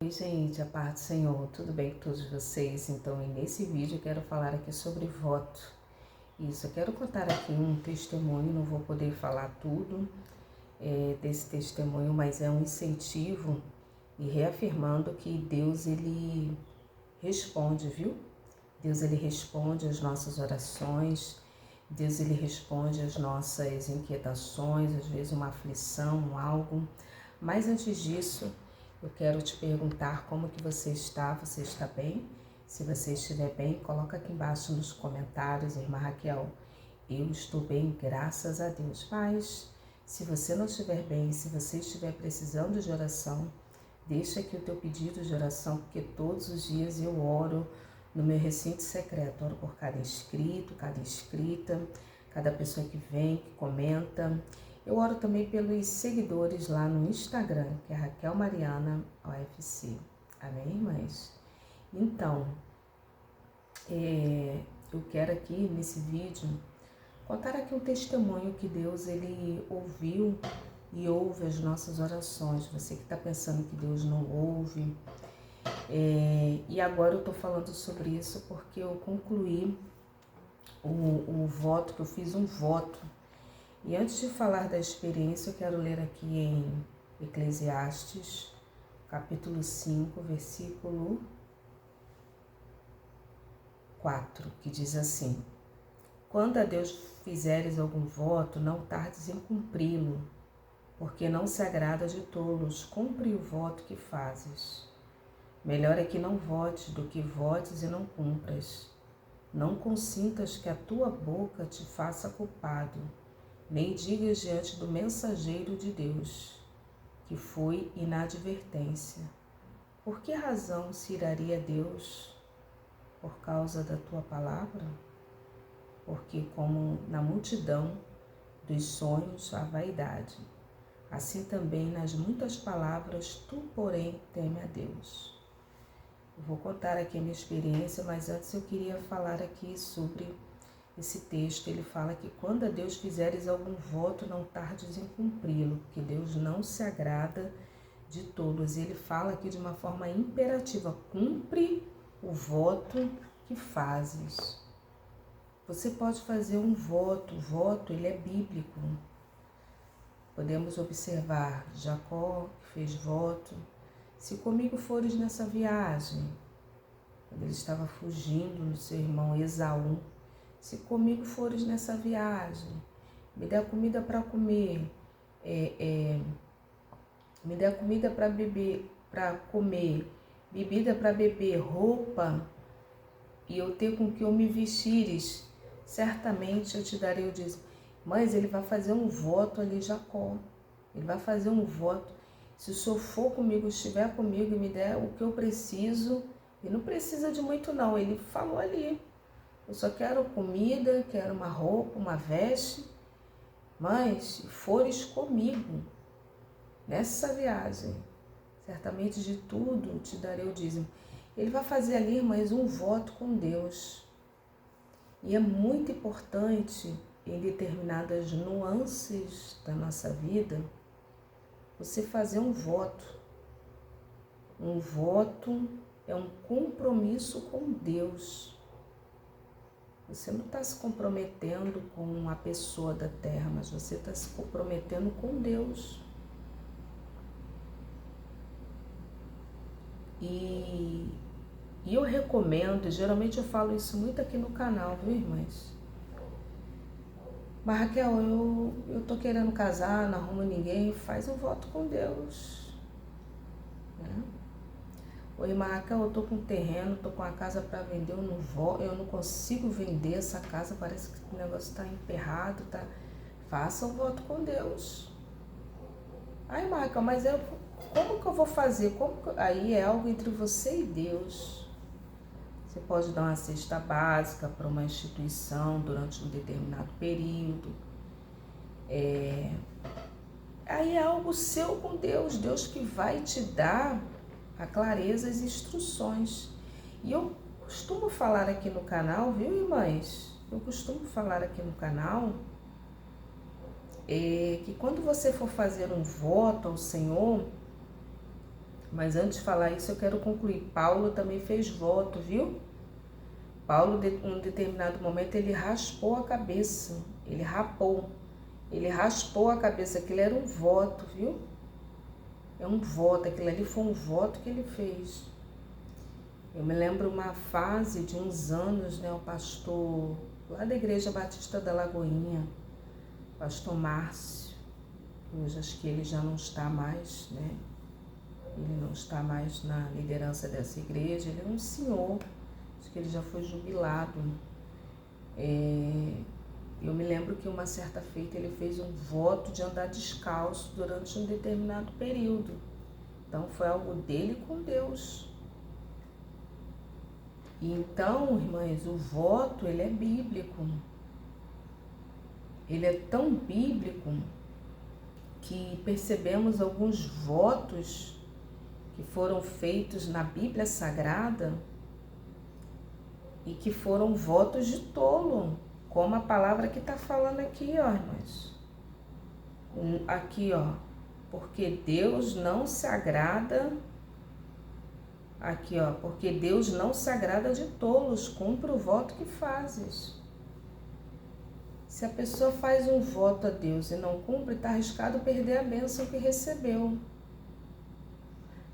Oi gente, a paz do Senhor, tudo bem com todos vocês? Então, nesse vídeo eu quero falar aqui sobre voto. Isso, eu quero contar aqui um testemunho, não vou poder falar tudo desse testemunho, mas é um incentivo e reafirmando que Deus, Ele responde, viu? Deus, Ele responde às nossas orações, Deus, Ele responde às nossas inquietações, às vezes uma aflição, algo, mas antes disso, eu quero te perguntar como que você está bem? Se você estiver bem, coloca aqui embaixo nos comentários, irmã Raquel, eu estou bem, graças a Deus. Mas, se você não estiver bem, se você estiver precisando de oração, deixa aqui o teu pedido de oração, porque todos os dias eu oro no meu recinto secreto, oro por cada inscrito, cada inscrita, cada pessoa que vem, que comenta. Eu oro também pelos seguidores lá no Instagram, que é Raquel Mariana OFC. Amém, irmãs? Então, eu quero aqui nesse vídeo contar aqui um testemunho que Deus, Ele ouviu e ouve as nossas orações. Você que está pensando que Deus não ouve. E agora eu estou falando sobre isso porque eu concluí o voto, que eu fiz um voto. E antes de falar da experiência, eu quero ler aqui em Eclesiastes, capítulo 5, versículo 4, que diz assim: Quando a Deus fizeres algum voto, não tardes em cumpri-lo, porque não se agrada de tolos, cumpre o voto que fazes. Melhor é que não votes do que votes e não cumpras. Não consintas que a tua boca te faça culpado, nem digas diante do mensageiro de Deus, que foi inadvertência. Por que razão se iraria Deus por causa da tua palavra? Porque como na multidão dos sonhos há vaidade, assim também nas muitas palavras tu, porém, teme a Deus. Eu vou contar aqui a minha experiência, mas antes eu queria falar aqui sobre esse texto. Ele fala que quando a Deus fizeres algum voto, não tardes em cumpri-lo, porque Deus não se agrada de tolos. Ele fala aqui de uma forma imperativa: cumpre o voto que fazes. Você pode fazer um voto, o voto ele é bíblico. Podemos observar Jacó, que fez voto: se comigo fores nessa viagem, quando ele estava fugindo do seu irmão Esaú, se comigo fores nessa viagem, me dê comida para comer, me dê comida para beber, para comer, bebida para beber, roupa, e eu ter com que eu me vestires, certamente eu te darei o dízimo. Mas ele vai fazer um voto ali, Jacó. Ele vai fazer um voto. Se o Senhor for comigo, estiver comigo e me der o que eu preciso, ele não precisa de muito não, ele falou ali: eu só quero comida, quero uma roupa, uma veste, mas se fores comigo nessa viagem, certamente de tudo te darei o dízimo. Ele vai fazer ali, irmãs, um voto com Deus. E é muito importante, em determinadas nuances da nossa vida, você fazer um voto. Um voto é um compromisso com Deus. Você não está se comprometendo com a pessoa da terra, mas você está se comprometendo com Deus. E eu recomendo, geralmente eu falo isso muito aqui no canal, viu, irmãs? Mas Raquel, eu tô querendo casar, não arrumo ninguém, faz um voto com Deus. Né? Oi, Raquel, eu tô com um terreno, tô com a casa para vender, eu não consigo vender essa casa, parece que o negócio está emperrado, tá? Faça um voto com Deus. Ai, Raquel, mas como que eu vou fazer? Aí é algo entre você e Deus. Você pode dar uma cesta básica para uma instituição durante um determinado período. Aí é algo seu com Deus, Deus que vai te dar a clareza, as instruções. E eu costumo falar aqui no canal, viu, irmãs? Eu costumo falar aqui no canal que quando você for fazer um voto ao Senhor, Mas antes de falar isso, eu quero concluir. Paulo também fez voto, viu? Paulo, em um determinado momento, ele raspou a cabeça. Ele rapou. Ele raspou a cabeça. Aquilo era um voto, viu? É um voto. Aquilo ali foi um voto que ele fez. Eu me lembro uma fase de uns anos, né? O pastor lá da Igreja Batista da Lagoinha, pastor Márcio, hoje acho que ele já não está mais, né? Ele não está mais na liderança dessa igreja. Ele é um senhor, acho que ele já foi jubilado. Eu me lembro que uma certa feita ele fez um voto de andar descalço durante um determinado período. Então foi algo dele com Deus. E então, irmãs, o voto, ele é bíblico. Ele é tão bíblico que percebemos alguns votos que foram feitos na Bíblia Sagrada e que foram votos de tolo, como a palavra que está falando aqui, ó, irmãs. Aqui, ó, porque Deus não se agrada... Aqui, ó, porque Deus não se agrada de tolos, cumpre o voto que fazes. Se a pessoa faz um voto a Deus e não cumpre, está arriscado perder a bênção que recebeu.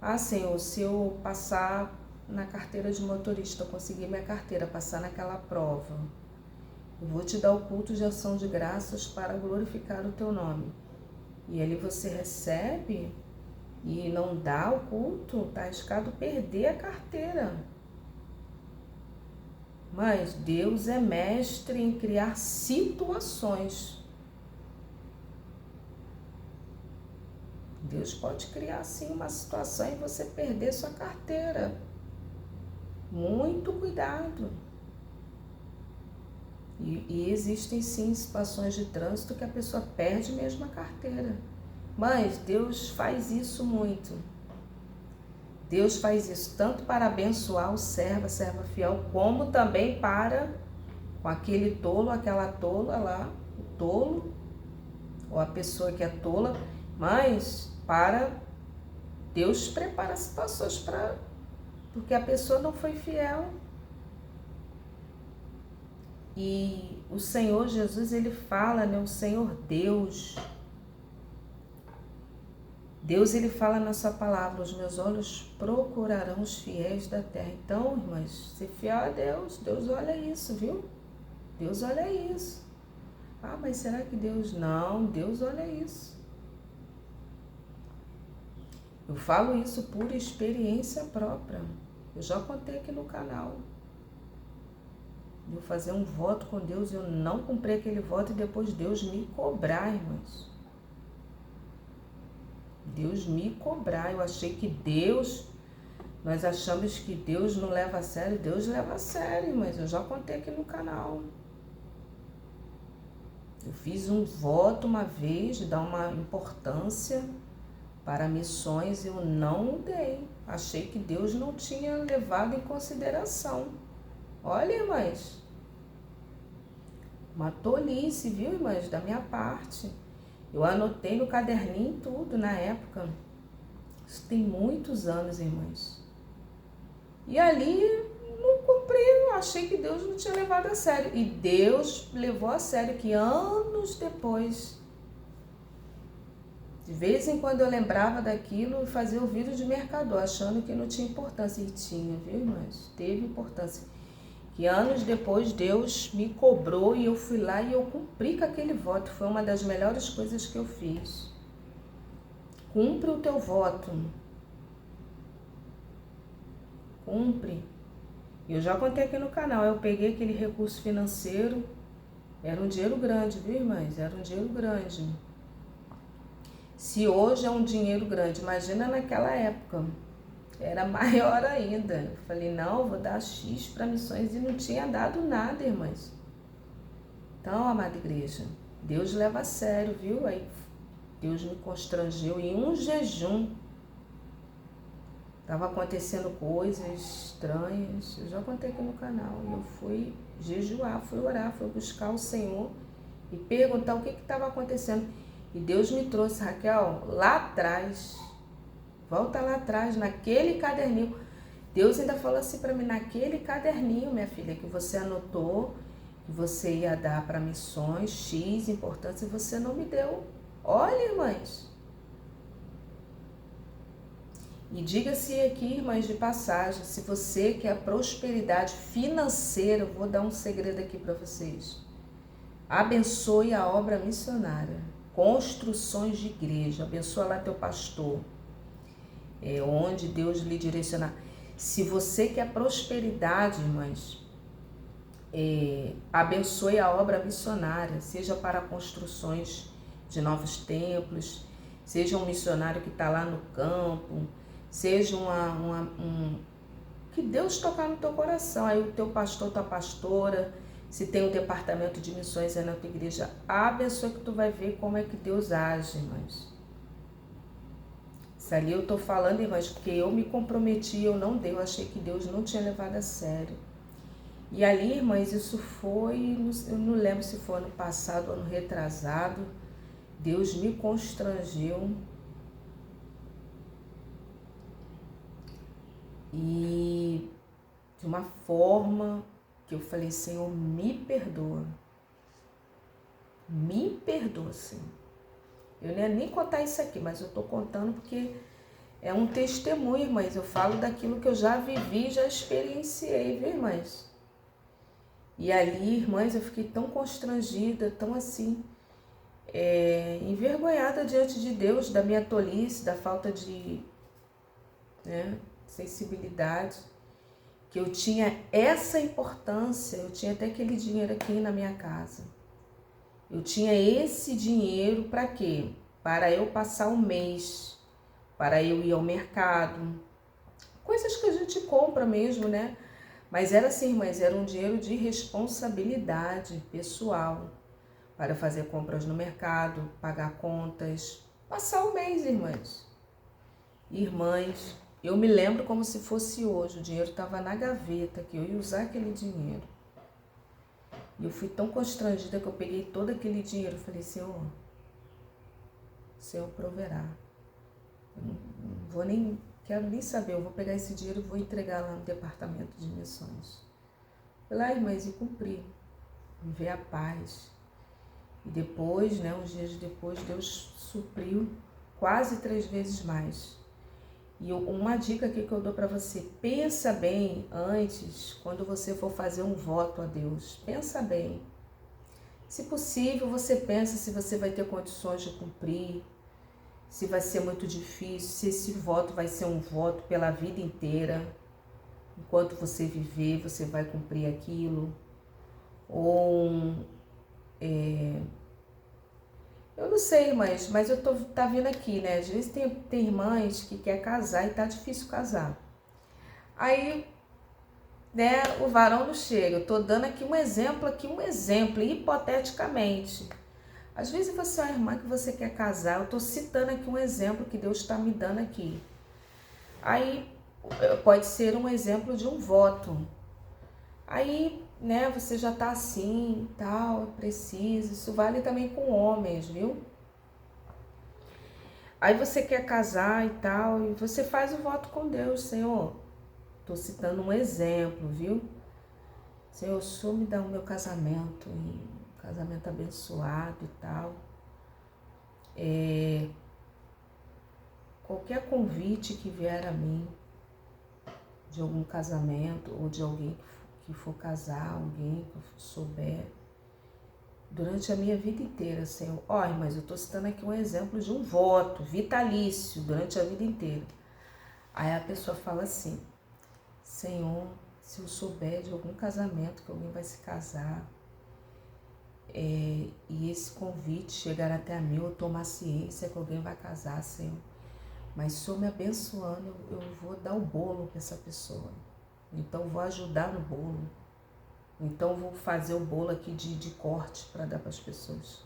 Ah, Senhor, se eu passar na carteira de motorista, conseguir minha carteira, passar naquela prova, eu vou te dar o culto de ação de graças para glorificar o teu nome. E ali você recebe... e não dá o culto, está arriscado perder a carteira. Mas Deus é mestre em criar situações. Deus pode criar sim uma situação e você perder sua carteira. Muito cuidado. E existem sim situações de trânsito que a pessoa perde mesmo a carteira. Mas Deus faz isso muito. Deus faz isso tanto para abençoar o servo, a serva fiel, como também para, com aquele tolo, aquela tola lá, o tolo, ou a pessoa que é tola, mas para Deus prepara situações para, porque a pessoa não foi fiel. E o Senhor Jesus, ele fala, né, o Senhor Deus, ele fala na sua palavra, os meus olhos procurarão os fiéis da terra. Então, irmãs, ser fiel a Deus, Deus olha isso, viu? Deus olha isso. Ah, mas será que Deus... Não, Deus olha isso. Eu falo isso por experiência própria. Eu já contei aqui no canal. Eu fazer um voto com Deus, eu não cumpri aquele voto e depois Deus me cobrar, irmãs. Deus me cobrar. Eu achei que Deus... Nós achamos que Deus não leva a sério. Deus leva a sério, mas eu já contei aqui no canal. Eu fiz um voto uma vez de dar uma importância para missões, eu não dei. Achei que Deus não tinha levado em consideração. Olha, irmãs, uma tolice, viu, irmãs, da minha parte. Eu anotei no caderninho tudo na época. Isso tem muitos anos, irmãs. E ali não cumpri, achei que Deus não tinha levado a sério. E Deus levou a sério, que anos depois, de vez em quando eu lembrava daquilo e fazia o vídeo de mercador, achando que não tinha importância. E tinha, viu, irmãs? Teve importância. Que anos depois Deus me cobrou e eu fui lá e eu cumpri com aquele voto. Foi uma das melhores coisas que eu fiz. Cumpre o teu voto. Cumpre. Eu já contei aqui no canal, eu peguei aquele recurso financeiro, era um dinheiro grande, viu, irmãs? Era um dinheiro grande. Se hoje é um dinheiro grande, imagina naquela época, era maior ainda. Eu falei, não, vou dar X para missões e não tinha dado nada, irmãs. Então, amada igreja, Deus leva a sério, viu? Aí Deus me constrangeu em um jejum. Estava acontecendo coisas estranhas, eu já contei aqui no canal. Eu fui jejuar, fui orar, fui buscar o Senhor e perguntar o que estava acontecendo. E Deus me trouxe, Raquel, lá atrás, Volta lá atrás, naquele caderninho. Deus ainda falou assim para mim, naquele caderninho, minha filha, que você anotou, que você ia dar para missões, X importância, e você não me deu. Olha, irmãs. E diga-se aqui, irmãs, de passagem, se você quer prosperidade financeira, eu vou dar um segredo aqui para vocês. Abençoe a obra missionária, construções de igreja, abençoa lá teu pastor, onde Deus lhe direcionar. Se você quer prosperidade, irmãs, abençoe a obra missionária, seja para construções de novos templos, seja um missionário que está lá no campo, seja que Deus tocar no teu coração, aí o teu pastor, tua pastora, se tem um departamento de missões aí na tua igreja, abençoe que tu vai ver como é que Deus age, irmãs. Isso ali eu tô falando, irmãs, porque eu me comprometi, eu não dei, eu achei que Deus não tinha levado a sério. E ali, irmãs, isso foi, eu não lembro se foi ano passado, ano retrasado, Deus me constrangeu. E de uma forma que eu falei, Senhor, me perdoa. Me perdoa, Senhor. Eu não ia nem contar isso aqui, mas eu estou contando porque é um testemunho, irmãs. Eu falo daquilo que eu já vivi, já experienciei, viu, irmãs? E ali, irmãs, eu fiquei tão constrangida, tão assim, envergonhada diante de Deus, da minha tolice, da falta de sensibilidade, que eu tinha essa importância, eu tinha até aquele dinheiro aqui na minha casa. Eu tinha esse dinheiro para quê? Para eu passar um mês, para eu ir ao mercado, coisas que a gente compra mesmo, né? Mas era assim, irmãs, era um dinheiro de responsabilidade pessoal, para fazer compras no mercado, pagar contas, passar o mês, irmãs. Irmãs, eu me lembro como se fosse hoje, o dinheiro estava na gaveta, que eu ia usar aquele dinheiro. E eu fui tão constrangida que eu peguei todo aquele dinheiro e falei, Senhor proverá. Eu não vou nem, quero nem saber, eu vou pegar esse dinheiro e vou entregar lá no departamento de missões. Fui lá, irmãs, e cumpri. Me veio a paz. E depois, uns dias depois, Deus supriu quase 3 vezes mais. E uma dica aqui que eu dou para você, pensa bem antes, quando você for fazer um voto a Deus, pensa bem. Se possível, você pensa se você vai ter condições de cumprir, se vai ser muito difícil, se esse voto vai ser um voto pela vida inteira, enquanto você viver, você vai cumprir aquilo, ou eu não sei, irmãs, mas tá vindo aqui, né? Às vezes tem irmãs que quer casar e tá difícil casar. Aí, o varão não chega. Eu tô dando aqui um exemplo, hipoteticamente. Às vezes você é uma irmã que você quer casar, eu tô citando aqui um exemplo que Deus está me dando aqui. Aí, pode ser um exemplo de um voto. Aí, você já tá assim, tal, precisa. Isso vale também com homens, viu? Aí você quer casar e tal, e você faz o voto com Deus, Senhor. Tô citando um exemplo, viu? Senhor, o Senhor me dá o meu casamento, um casamento abençoado e tal. Qualquer convite que vier a mim, de algum casamento, ou de alguém que for casar, alguém que eu souber, durante a minha vida inteira, Senhor. Mas eu estou citando aqui um exemplo de um voto vitalício durante a vida inteira. Aí a pessoa fala assim, Senhor, se eu souber de algum casamento que alguém vai se casar, e esse convite chegar até a mim, eu tomar ciência que alguém vai casar, Senhor, mas se o Senhor me abençoando, eu vou dar o bolo para essa pessoa. Então vou ajudar no bolo. Então vou fazer o bolo aqui de corte para dar para as pessoas.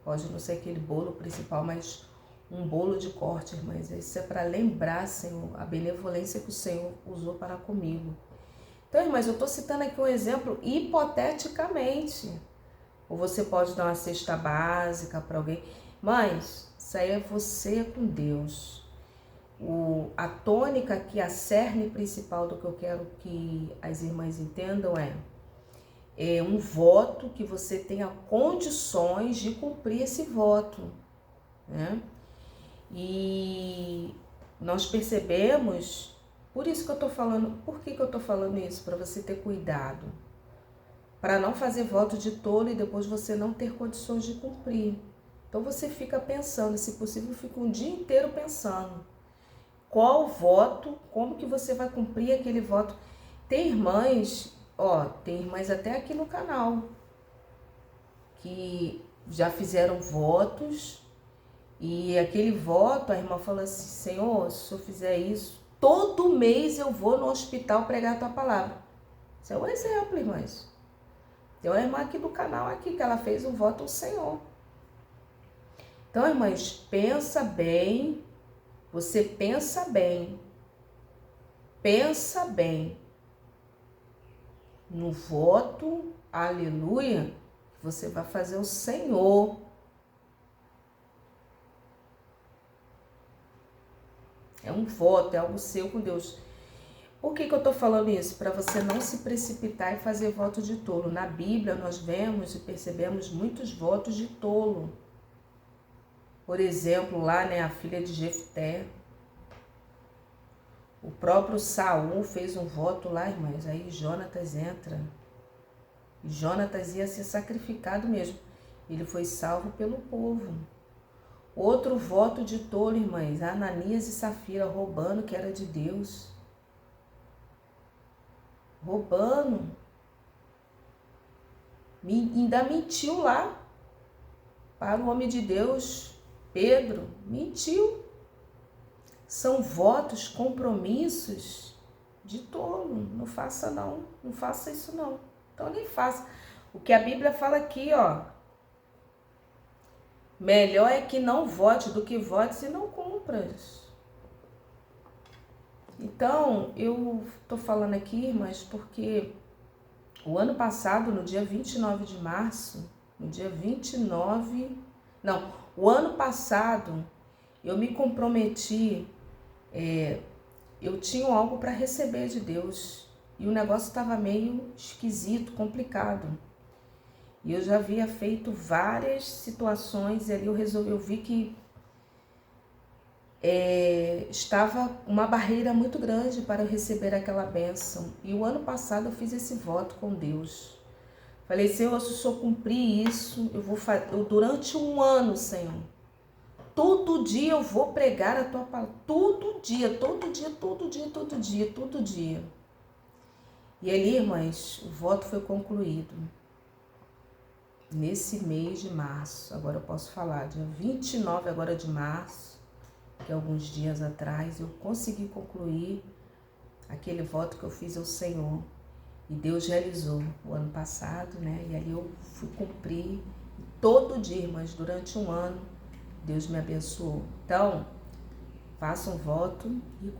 Pode não ser aquele bolo principal, mas um bolo de corte, irmãs. Isso é para lembrar, Senhor, a benevolência que o Senhor usou para comigo. Então, irmãs, eu estou citando aqui um exemplo hipoteticamente. Ou você pode dar uma cesta básica para alguém. Mas isso aí é você com Deus. a tônica aqui, a cerne principal do que eu quero que as irmãs entendam é um voto que você tenha condições de cumprir esse voto, né? E nós percebemos, por isso que eu tô falando, por que eu tô falando isso? Para você ter cuidado, para não fazer voto de tolo e depois você não ter condições de cumprir. Então você fica pensando, se possível, fica um dia inteiro pensando qual voto, como que você vai cumprir aquele voto. Tem irmãs, tem irmãs até aqui no canal que já fizeram votos e aquele voto, a irmã fala assim: Senhor, se eu fizer isso, todo mês eu vou no hospital pregar a tua palavra. Isso é um exemplo, irmãs. Tem uma irmã aqui do canal aqui que ela fez um voto ao Senhor. Então, irmãs, pensa bem, você pensa bem no voto, aleluia, que você vai fazer ao Senhor. É um voto, é algo seu com Deus. Por que eu tô falando isso? Para você não se precipitar e fazer voto de tolo. Na Bíblia nós vemos e percebemos muitos votos de tolo. Por exemplo, lá, a filha de Jefté. O próprio Saul fez um voto lá, irmãs. Aí Jonatas entra. E Jonatas ia ser sacrificado mesmo. Ele foi salvo pelo povo. Outro voto de tolo, irmãs. Ananias e Safira roubando que era de Deus. Roubando. Ainda mentiu lá para o homem de Deus, Pedro. Mentiu. São votos, compromissos de tolo. Não faça não. Não faça isso não. Então nem faça. O que a Bíblia fala aqui, melhor é que não vote do que votes e não cumpras. Então, eu tô falando aqui, irmãs, porque o ano passado, no dia 29 de março, o ano passado, eu me comprometi, eu tinha algo para receber de Deus e o negócio estava meio esquisito, complicado. E eu já havia feito várias situações e ali eu vi que estava uma barreira muito grande para eu receber aquela bênção. E o ano passado eu fiz esse voto com Deus. Falei: Senhor, se o Senhor cumprir isso, eu vou fazer durante um ano, Senhor. Todo dia eu vou pregar a tua palavra. Todo dia. E ali, irmãs, o voto foi concluído. Nesse mês de março, agora eu posso falar, dia 29 agora de março, que alguns dias atrás eu consegui concluir aquele voto que eu fiz ao Senhor. E Deus realizou o ano passado, E ali eu fui cumprir. Todo dia, irmãs, durante um ano, Deus me abençoou. Então, faça um voto e